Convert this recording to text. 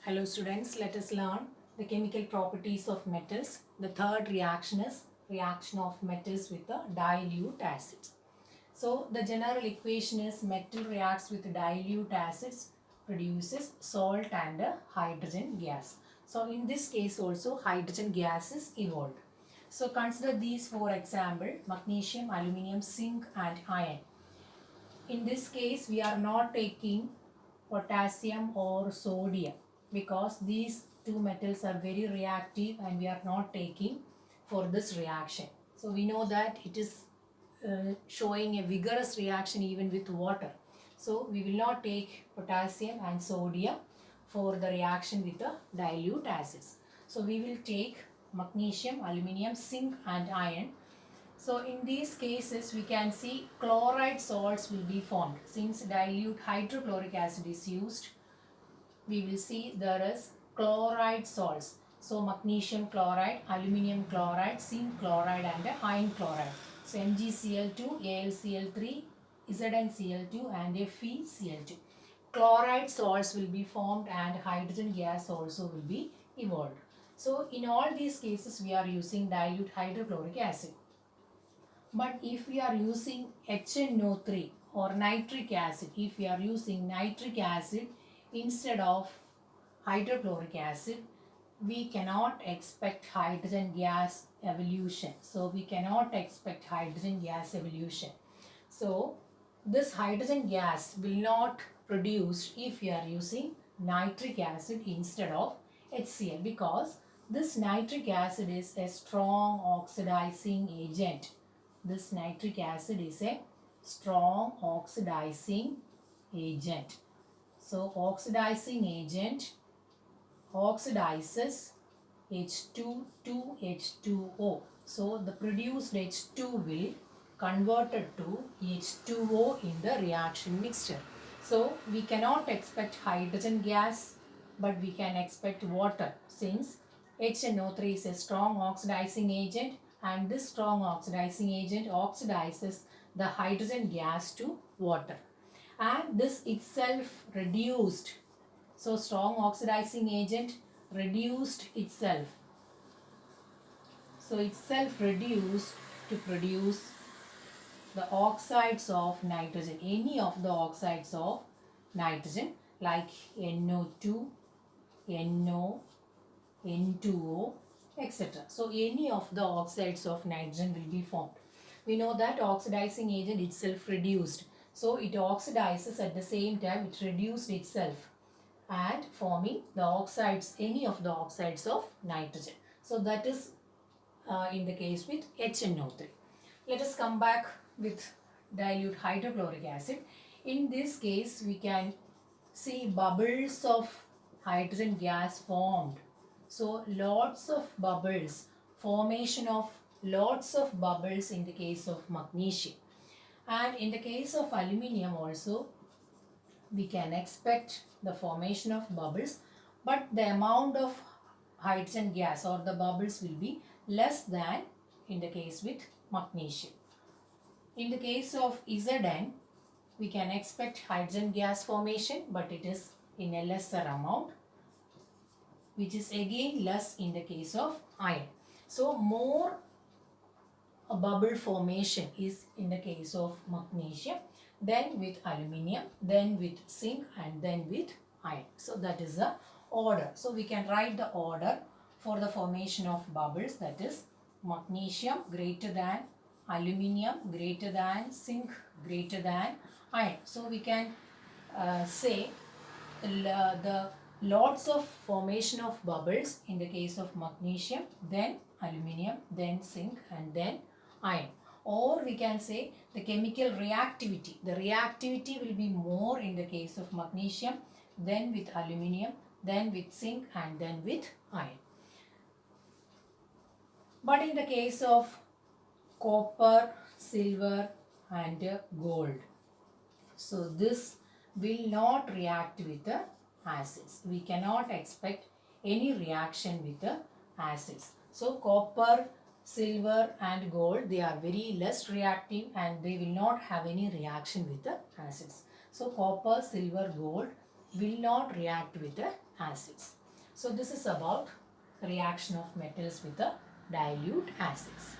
Hello students, let us learn the chemical properties of metals. The third reaction is reaction of metals with a dilute acids. So the general equation is metal reacts with dilute acids, produces salt and a hydrogen gas. So in this case also hydrogen gas is evolved. So consider these four examples: magnesium, aluminium, zinc and iron. In this case we are not taking potassium or sodium because these two metals are very reactive and we are not taking for this reaction. So we know that it is showing a vigorous reaction even with water. So we will not take potassium and sodium for the reaction with the dilute acids. So we will take magnesium, aluminium, zinc and iron. So in these cases we can see chloride salts will be formed. Since dilute hydrochloric acid is used, we will see there is chloride salts. So magnesium chloride, aluminium chloride, zinc chloride and iron chloride. So MgCl2, AlCl3, ZnCl2 and FeCl2. Chloride salts will be formed and hydrogen gas also will be evolved. So in all these cases we are using dilute hydrochloric acid. But if we are using HNO3 or nitric acid, if we are using nitric acid instead of hydrochloric acid, we cannot expect hydrogen gas evolution. So we cannot expect hydrogen gas evolution. So this hydrogen gas will not produce if we are using nitric acid instead of HCl, because this nitric acid is a strong oxidizing agent. This nitric acid is a strong oxidizing agent. So oxidizing agent oxidizes H2 to H2O. So the produced H2 will converted to H2O in the reaction mixture. So we cannot expect hydrogen gas, but we can expect water, since HNO3 is a strong oxidizing agent and this strong oxidizing agent oxidizes the hydrogen gas to water. And this itself reduced. So strong oxidizing agent reduced itself. So itself reduced to produce the oxides of nitrogen, any of the oxides of nitrogen like NO2, NO, N2O, etc. So any of the oxides of nitrogen will be formed. We know that oxidizing agent itself reduced. So it oxidizes at the same time it reduced itself and forming the oxides, any of the oxides of nitrogen. So that is in the case with HNO3. Let us come back with dilute hydrochloric acid. In this case we can see bubbles of hydrogen gas formed. So lots of bubbles, formation of lots of bubbles in the case of magnesium. And in the case of aluminium also we can expect the formation of bubbles, but the amount of hydrogen gas or the bubbles will be less than in the case with magnesium. In the case of Zn, we can expect hydrogen gas formation, but it is in a lesser amount, which is again less in the case of iron. So more a bubble formation is in the case of magnesium, then with aluminium, then with zinc and then with iron. So that is the order. So we can write the order for the formation of bubbles, that is magnesium greater than aluminium greater than zinc greater than iron. So we can say the lots of formation of bubbles in the case of magnesium, then aluminium, then zinc and then iron. Or we can say the chemical reactivity. The reactivity will be more in the case of magnesium, then with aluminium, then with zinc and then with iron. But in the case of copper, silver and gold, so this will not react with the acids. We cannot expect any reaction with the acids. So copper, silver and gold, they are very less reactive and they will not have any reaction with the acids. So copper, silver, gold will not react with the acids. So this is about reaction of metals with the dilute acids.